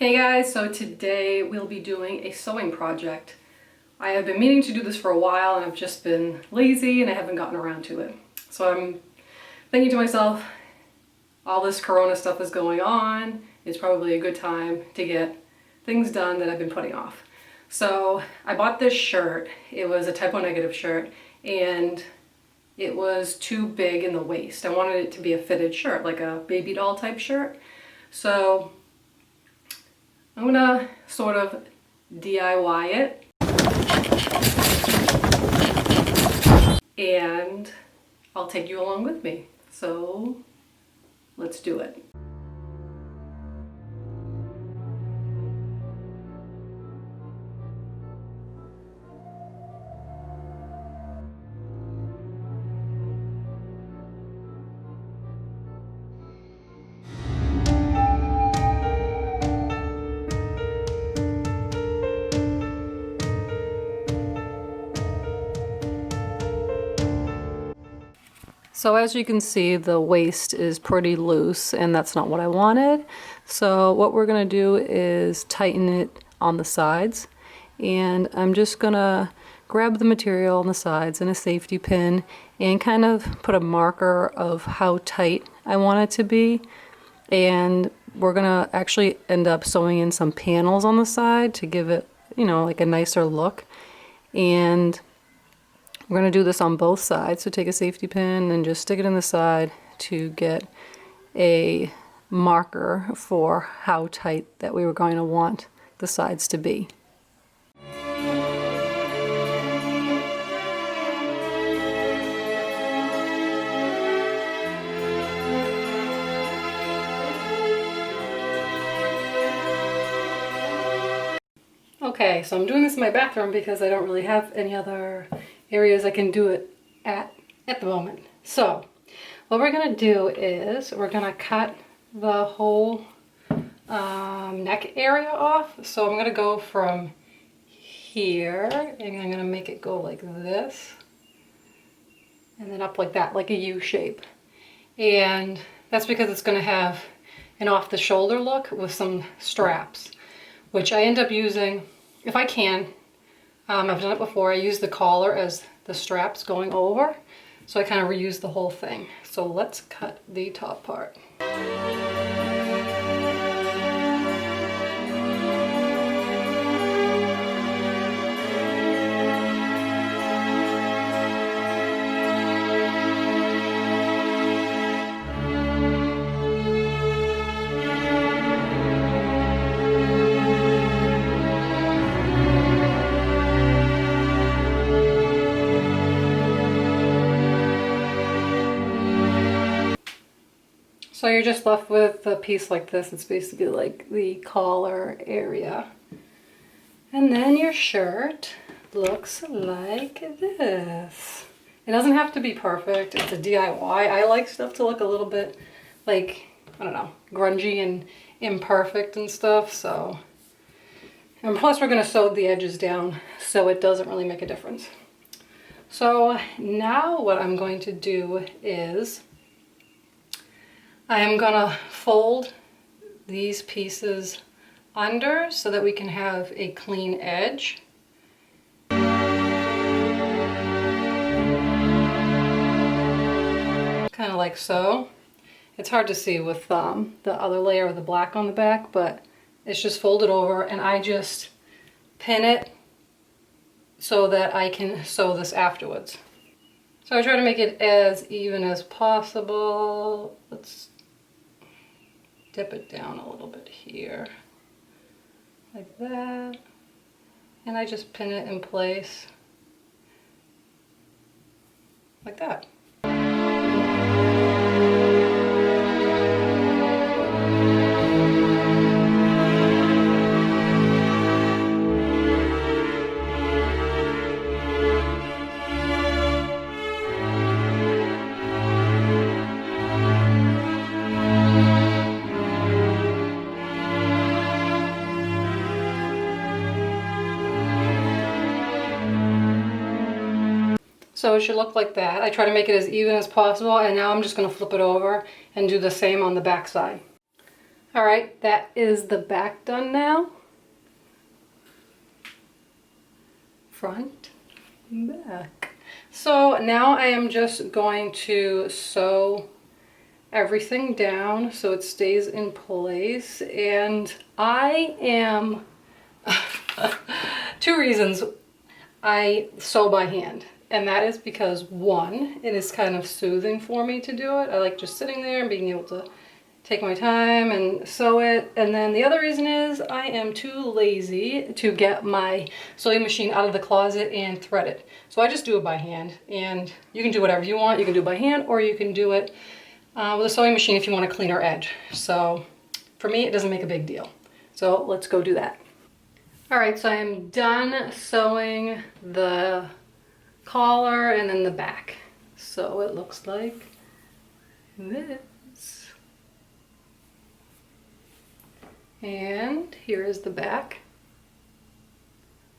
Hey guys, so today we'll be doing a sewing project. I have been meaning to do this for a while and I've just been lazy and I haven't gotten around to it. So I'm thinking to myself, all this Corona stuff is going on. It's probably a good time to get things done that I've been putting off. So I bought this shirt. It was a type O negative shirt and it was too big in the waist. I wanted it to be a fitted shirt, like a baby doll type shirt. So I'm gonna sort of DIY it and I'll take you along with me. So let's do it. So as you can see, the waist is pretty loose and that's not what I wanted. So what we're gonna do is tighten it on the sides. And I'm just gonna grab the material on the sides and a safety pin and kind of put a marker of how tight I want it to be. And we're gonna actually end up sewing in some panels on the side to give it, you know, like a nicer look. And we're going to do this on both sides, so take a safety pin and just stick it in the side to get a marker for how tight that we were going to want the sides to be. Okay, so I'm doing this in my bathroom because I don't really have any other areas I can do it at the moment. So what we're gonna do is we're gonna cut the whole neck area off. So I'm gonna go from here and I'm gonna make it go like this and then up like that, like a U shape. And that's because it's gonna have an off the shoulder look with some straps, which I end up using, if I can, I've done it before, I use the collar as the straps going over, so I kind of reuse the whole thing. So let's cut the top part. So you're just left with a piece like this. It's basically like the collar area. And then your shirt looks like this. It doesn't have to be perfect. It's a DIY. I like stuff to look a little bit like, I don't know, grungy and imperfect and stuff. So, and plus we're gonna sew the edges down so it doesn't really make a difference. So now what I'm going to do is I am gonna fold these pieces under so that we can have a clean edge. Kind of like so. It's hard to see with the other layer of the black on the back, but it's just folded over and I just pin it so that I can sew this afterwards. So I try to make it as even as possible. Let's dip it down a little bit here, like that, and I just pin it in place, like that. So it should look like that. I try to make it as even as possible, and now I'm just going to flip it over and do the same on the back side. All right, that is the back done now. Front, back. So now I am just going to sew everything down so it stays in place. And I am, two reasons I sew by hand. And that is because one, it is kind of soothing for me to do it. I like just sitting there and being able to take my time and sew it. And then the other reason is I am too lazy to get my sewing machine out of the closet and thread it. So I just do it by hand. And you can do whatever you want. You can do it by hand, or you can do it with a sewing machine if you want a cleaner edge. So for me, it doesn't make a big deal. So let's go do that. All right, so I am done sewing the collar and then the back. So it looks like this. And here is the back.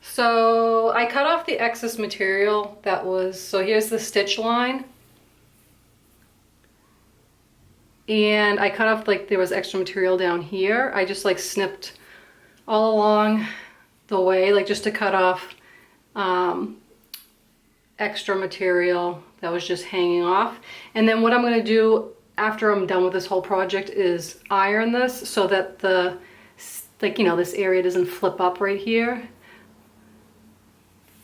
So I cut off the excess material that was, so here's the stitch line. And I cut off, like there was extra material down here. I just like snipped all along the way, like just to cut off extra material that was just hanging off. And then what I'm going to do after I'm done with this whole project is iron this so that the, like, you know, this area doesn't flip up right here.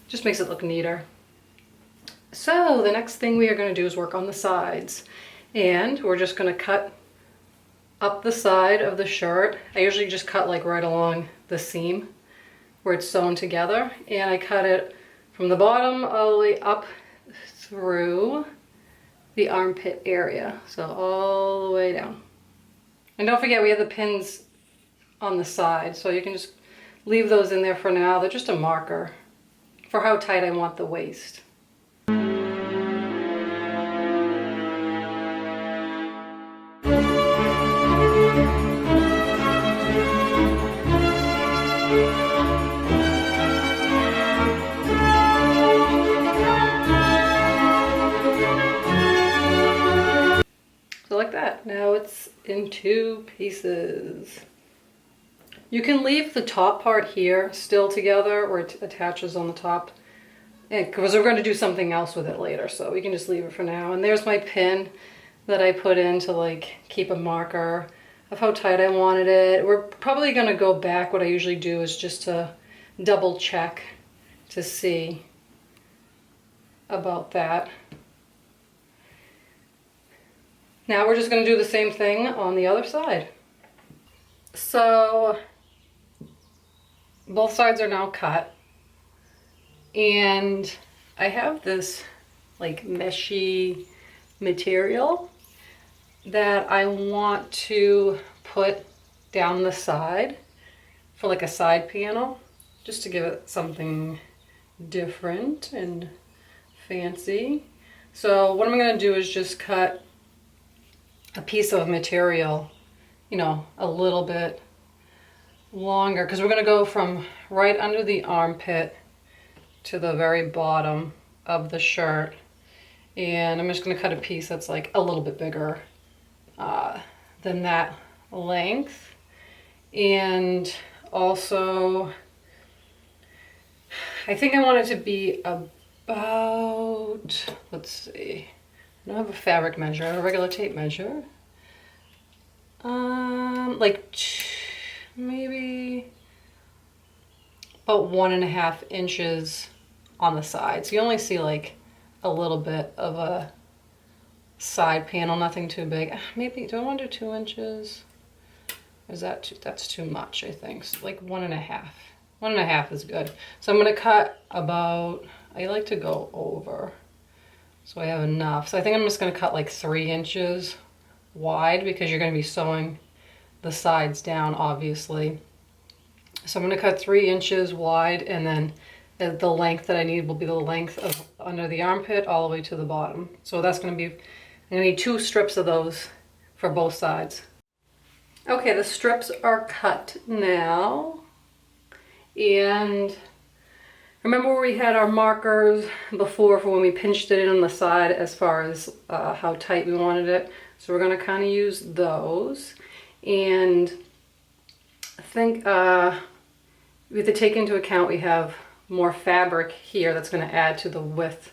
Just makes it look neater. So the next thing we are going to do is work on the sides. And we're just going to cut up the side of the shirt. I usually just cut like right along the seam where it's sewn together. And I cut it from the bottom all the way up through the armpit area. So all the way down. And don't forget, we have the pins on the side, so you can just leave those in there for now. They're just a marker for how tight I want the waist. So like that. Now it's in two pieces. You can leave the top part here still together, or it attaches on the top, because we're going to do something else with it later, so we can just leave it for now. And there's my pin that I put in to like keep a marker of how tight I wanted it. We're probably going to go back. What I usually do is just to double check to see about that. Now we're just going to do the same thing on the other side. So both sides are now cut, and I have this like meshy material that I want to put down the side for like a side panel, just to give it something different and fancy. So what I'm going to do is just cut a piece of material, you know, a little bit longer, because we're going to go from right under the armpit to the very bottom of the shirt. And I'm just going to cut a piece that's like a little bit bigger than that length. And also, I think I want it to be about, let's see, I don't have a fabric measure, I have a regular tape measure. Like maybe about 1.5 inches on the side. So you only see like a little bit of a side panel, nothing too big. Maybe, do I want to do 2 inches? Or is that that's too much, I think. So like 1.5. 1.5 is good. So I'm gonna cut about, I like to go over, so I have enough. So I think I'm just gonna cut like 3 inches wide, because you're going to be sewing the sides down, obviously. So I'm going to cut 3 inches wide, and then the length that I need will be the length of under the armpit all the way to the bottom. So that's going to be, I'm going to need 2 strips of those for both sides. Okay, the strips are cut now. And remember where we had our markers before for when we pinched it in on the side as far as how tight we wanted it? So we're going to kind of use those. And I think we have to take into account we have more fabric here that's going to add to the width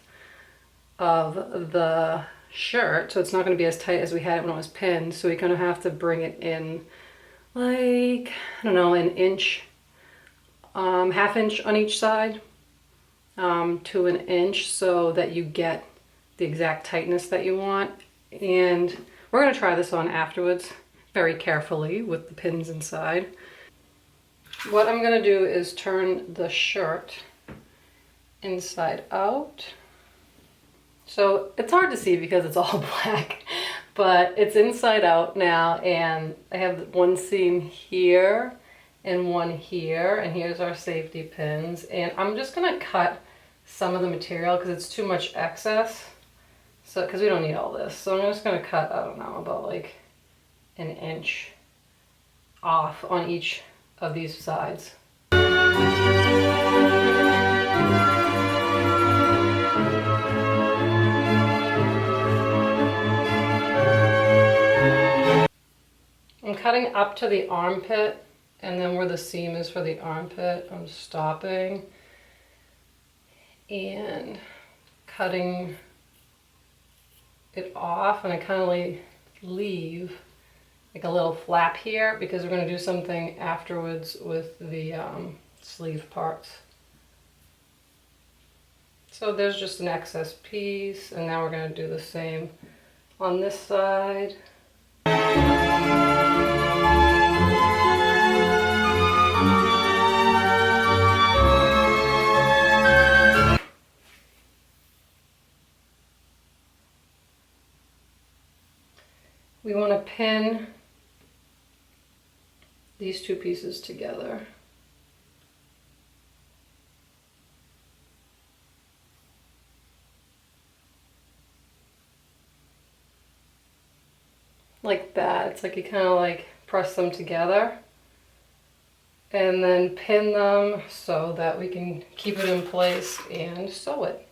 of the shirt, so it's not going to be as tight as we had it when it was pinned. So we're going to have to bring it in like, I don't know, an inch, half inch on each side to an inch, so that you get the exact tightness that you want. And we're going to try this on afterwards very carefully with the pins inside. What I'm going to do is turn the shirt inside out. So it's hard to see because it's all black, but it's inside out now, and I have one seam here and one here, and here's our safety pins. And I'm just going to cut some of the material because it's too much excess. So, because we don't need all this. So I'm just going to cut, I don't know, about like an inch off on each of these sides. I'm cutting up to the armpit, and then where the seam is for the armpit, I'm stopping and cutting it off, and I kind of leave like a little flap here because we're going to do something afterwards with the sleeve parts. So there's just an excess piece, and now we're going to do the same on this side. We want to pin these two pieces together. Like that. It's like you kind of like press them together and then pin them so that we can keep it in place and sew it.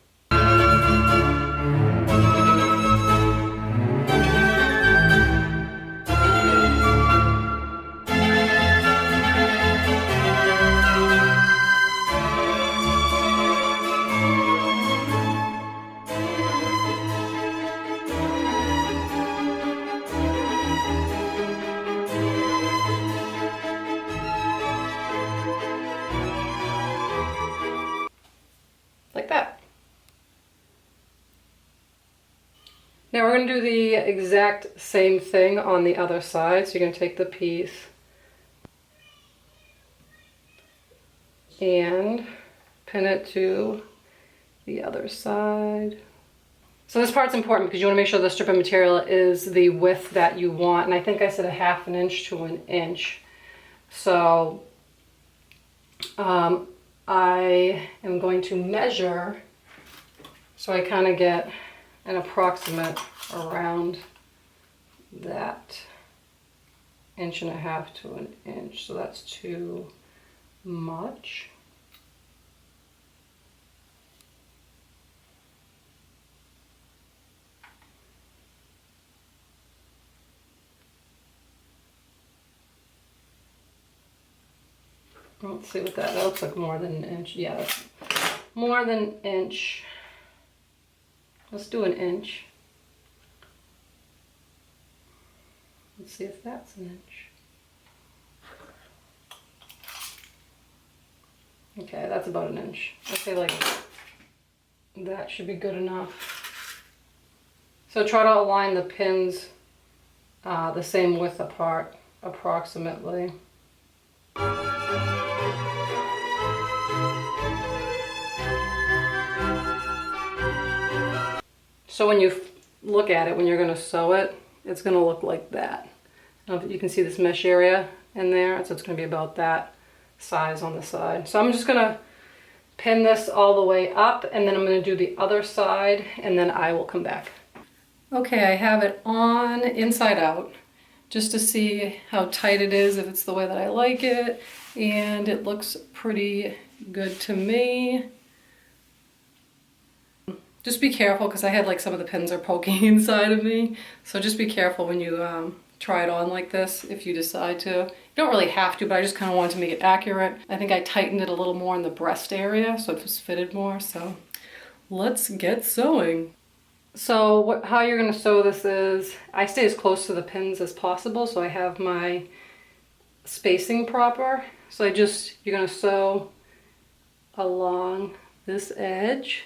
Like that. Now we're going to do the exact same thing on the other side. So you're going to take the piece and pin it to the other side. So this part's important because you want to make sure the strip of material is the width that you want. And I think I said a half an inch to an inch. So I am going to measure so I kind of get an approximate around that 1.5 to an inch. So that's too much. Let's see what that looks like. More than an inch. Yeah, that's more than an inch. Let's do an inch. Let's see if that's an inch. Okay, that's about an inch. I feel like that should be good enough. So try to align the pins the same width apart, approximately. So when you look at it, when you're going to sew it, it's going to look like that. I don't know if you can see this mesh area in there, so it's going to be about that size on the side. So I'm just going to pin this all the way up, and then I'm going to do the other side, and then I will come back. Okay, I have it on inside out just to see how tight it is, if it's the way that I like it, and it looks pretty good to me. Just be careful because I had like some of the pins are poking inside of me, so just be careful when you try it on like this if you decide to. You don't really have to, but I just kind of wanted to make it accurate. I think I tightened it a little more in the breast area so it was fitted more. So let's get sewing. So how you're going to sew this is, I stay as close to the pins as possible so I have my spacing proper. So you're going to sew along this edge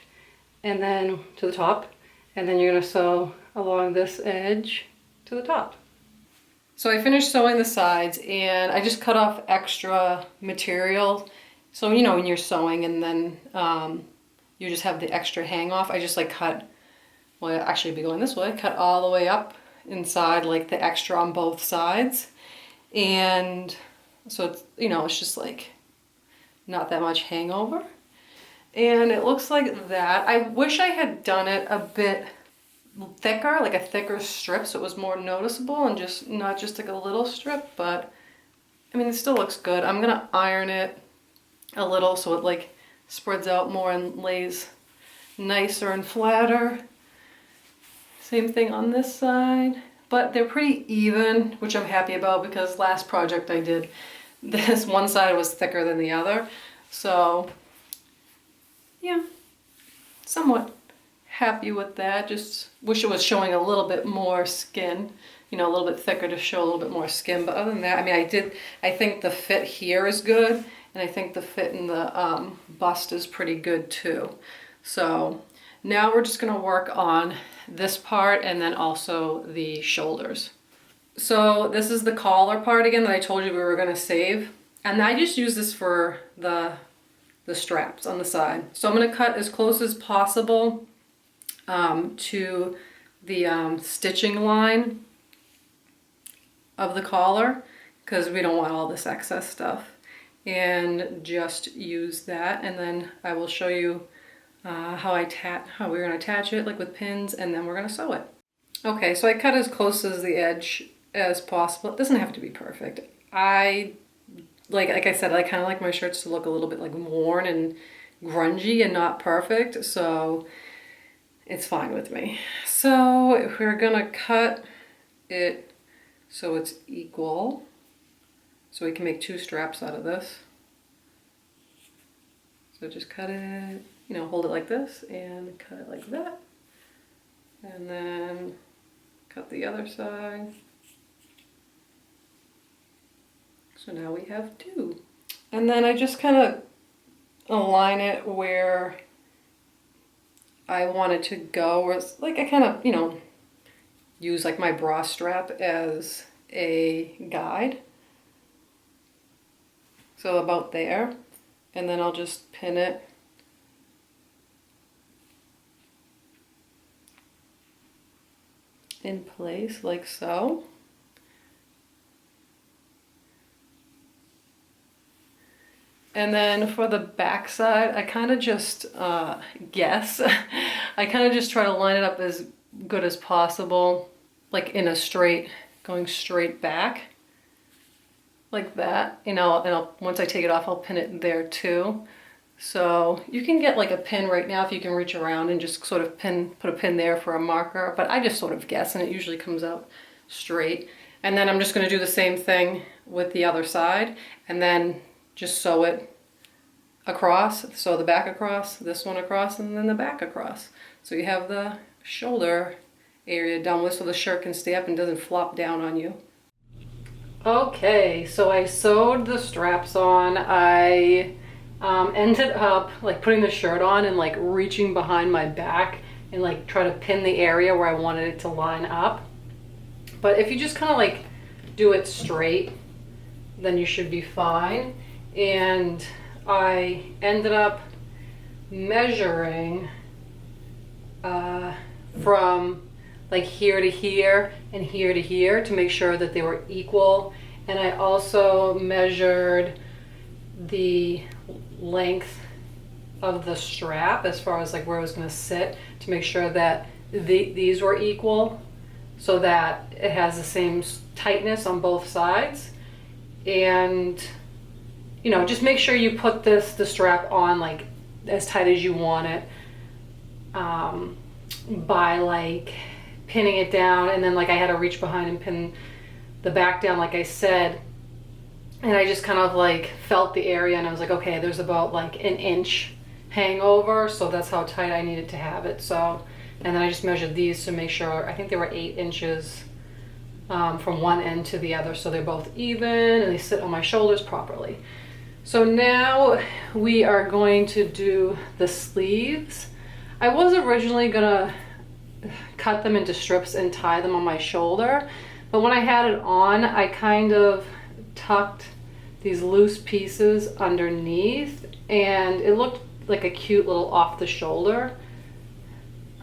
and then to the top, and then you're going to sew along this edge to the top. So I finished sewing the sides and I just cut off extra material. So you know when you're sewing and then you just have the extra hang off, I just like cut, well actually be going this way, cut all the way up inside like the extra on both sides. And so it's, you know, it's just like not that much hangover. And it looks like that. I wish I had done it a bit thicker, like a thicker strip so it was more noticeable and just not just like a little strip, but I mean it still looks good. I'm gonna iron it a little so it like spreads out more and lays nicer and flatter. Same thing on this side, but they're pretty even, which I'm happy about because last project I did, this one side was thicker than the other. So yeah, somewhat happy with that. Just wish it was showing a little bit more skin, you know, a little bit thicker to show a little bit more skin. But other than that, I mean, I think the fit here is good, and I think the fit in the bust is pretty good too. So now we're just gonna work on this part and then also the shoulders. So this is the collar part again that I told you we were gonna save. And I just use this for the straps on the side. So I'm gonna cut as close as possible to the stitching line of the collar because we don't want all this excess stuff, and just use that. And then I will show you how we're gonna attach it, like with pins, and then we're gonna sew it. Okay, so I cut as close as the edge as possible. It doesn't have to be perfect. Like I said, I kind of like my shirts to look a little bit like worn and grungy and not perfect, so it's fine with me. So we're gonna cut it so it's equal, so we can make 2 straps out of this. So just cut it, you know, hold it like this and cut it like that. And then cut the other side. So now we have 2. And then I just kind of align it where I want it to go, where it's like I kind of, you know, use like my bra strap as a guide. So about there. And then I'll just pin it in place like so. And then for the back side, I kind of just guess. I kind of just try to line it up as good as possible, like in a straight, going straight back, like that. You know, and once I take it off, I'll pin it there too. So you can get like a pin right now if you can reach around and just sort of put a pin there for a marker. But I just sort of guess, and it usually comes out straight. And then I'm just going to do the same thing with the other side, and then just sew it across, sew the back across, this one across, and then the back across. So you have the shoulder area done with so the shirt can stay up and doesn't flop down on you. Okay, so I sewed the straps on. I ended up like putting the shirt on and like reaching behind my back and like try to pin the area where I wanted it to line up. But if you just kind of like do it straight, then you should be fine. And I ended up measuring from like here to here and here to here to make sure that they were equal. And I also measured the length of the strap as far as like where it was going to sit to make sure that these were equal so that it has the same tightness on both sides. And you know, just make sure you put the strap on like as tight as you want it by like pinning it down, and then like I had to reach behind and pin the back down like I said, and I just kind of like felt the area and I was like, okay, there's about like an inch hangover, so that's how tight I needed to have it. So, and then I just measured these to make sure, I think they were 8 inches from one end to the other, so they're both even and they sit on my shoulders properly. So now we are going to do the sleeves. I was originally gonna cut them into strips and tie them on my shoulder, but when I had it on, I kind of tucked these loose pieces underneath and it looked like a cute little off the shoulder.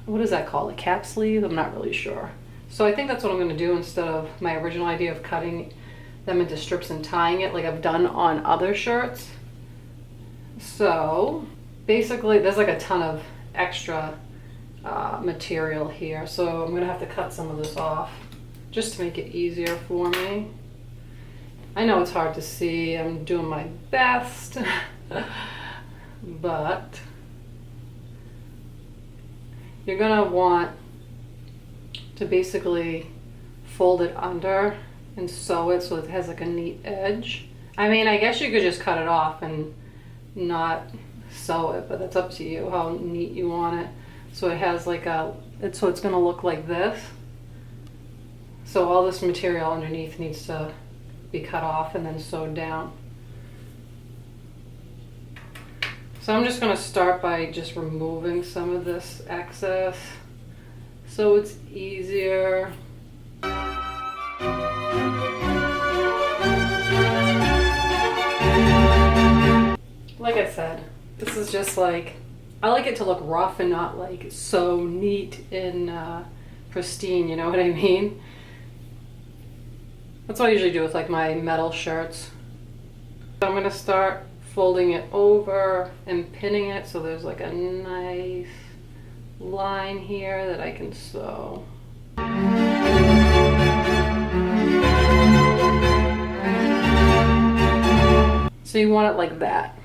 What is that called? A cap sleeve? I'm not really sure. So I think that's what I'm going to do instead of my original idea of cutting them into strips and tying it like I've done on other shirts. So basically there's like a ton of extra material here, so I'm going to have to cut some of this off just to make it easier for me. I know it's hard to see, I'm doing my best, but you're going to want to basically fold it under and sew it so it has like a neat edge. I mean, I guess you could just cut it off and not sew it, but that's up to you how neat you want it. So it has like so it's gonna look like this. So all this material underneath needs to be cut off and then sewed down. So I'm just gonna start by just removing some of this excess so it's easier. Like I said, this is just like, I like it to look rough and not like so neat and pristine, you know what I mean? That's what I usually do with like my metal shirts. So I'm gonna start folding it over and pinning it so there's like a nice line here that I can sew. So you want it like that.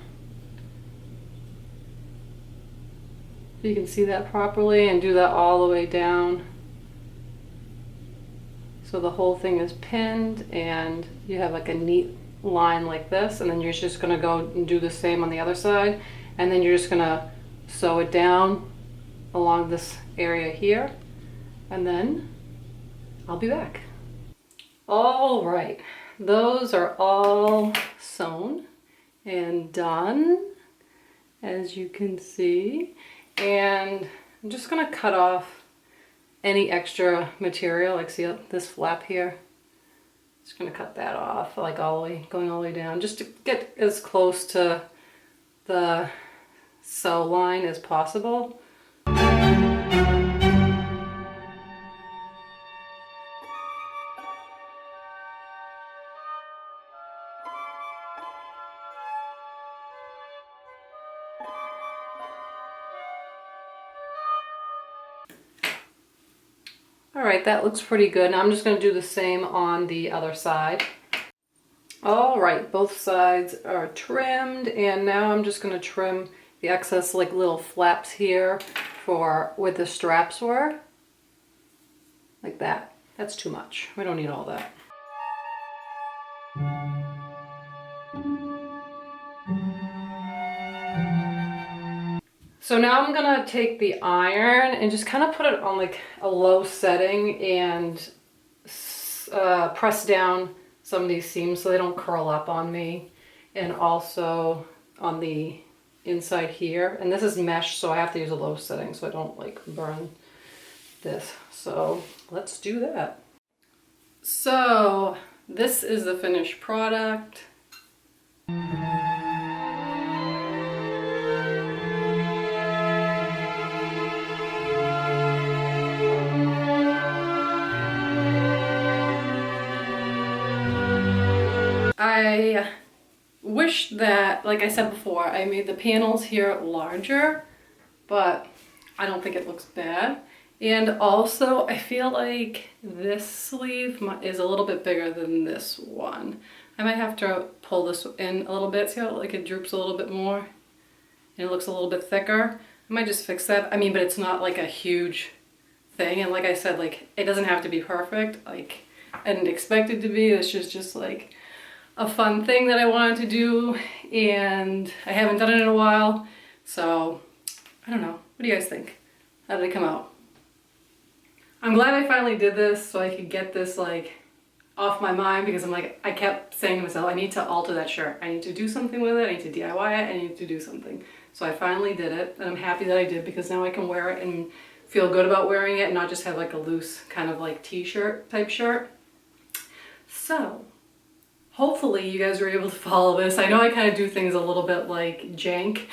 So you can see that properly and do that all the way down. So the whole thing is pinned and you have like a neat line like this, and then you're just gonna go and do the same on the other side, and then you're just gonna sew it down along this area here, and then I'll be back. All right, those are all sewn and done, as you can see, and I'm just gonna cut off any extra material, like see this flap here. Just gonna cut that off, like all the way, going all the way down, just to get as close to the sew line as possible. All right, that looks pretty good. Now I'm just gonna do the same on the other side. All right, both sides are trimmed, and now I'm just gonna trim the excess like little flaps here for where the straps were. Like that. That's too much. We don't need all that. So now I'm gonna take the iron and just kind of put it on like a low setting and press down some of these seams so they don't curl up on me, and also on the inside here. And this is mesh, so I have to use a low setting so I don't like burn this. So let's do that. So this is the finished product. I wish that, like I said before, I made the panels here larger, but I don't think it looks bad. And also, I feel like this sleeve is a little bit bigger than this one. I might have to pull this in a little bit, see how like it droops a little bit more and it looks a little bit thicker. I might just fix that. I mean, but it's not like a huge thing. And like I said, like it doesn't have to be perfect. Like I didn't expect it to be. It's just like a fun thing that I wanted to do, and I haven't done it in a while. So I don't know. What do you guys think? How did it come out? I'm glad I finally did this so I could get this like off my mind, because I'm like, I kept saying to myself, I need to alter that shirt. I need to do something with it. I need to DIY it. I need to do something. So I finally did it, and I'm happy that I did, because now I can wear it and feel good about wearing it and not just have like a loose kind of like t-shirt type shirt. So hopefully you guys were able to follow this. I know I kind of do things a little bit like jank.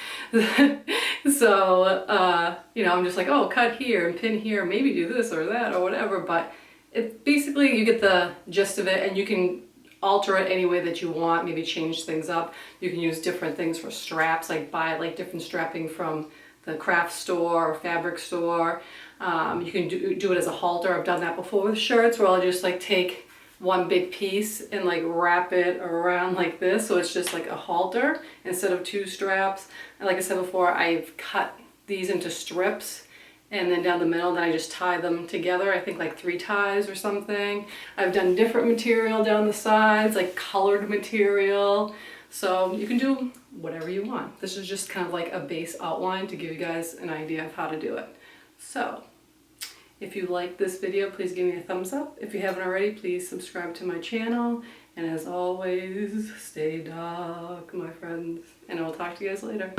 So, you know, I'm just like, oh, cut here and pin here, maybe do this or that or whatever. But it basically, you get the gist of it, and you can alter it any way that you want, maybe change things up. You can use different things for straps, like buy like different strapping from the craft store or fabric store. You can do it as a halter. I've done that before with shirts, where I'll just like take one big piece and like wrap it around like this, so it's just like a halter instead of two straps. And like I said before, I've cut these into strips, and then down the middle, then I just tie them together. I think like 3 ties or something. I've done different material down the sides, like colored material. So you can do whatever you want. This is just kind of like a base outline to give you guys an idea of how to do it. So if you like this video, please give me a thumbs up. If you haven't already, please subscribe to my channel. And as always, stay dark, my friends. And I will talk to you guys later.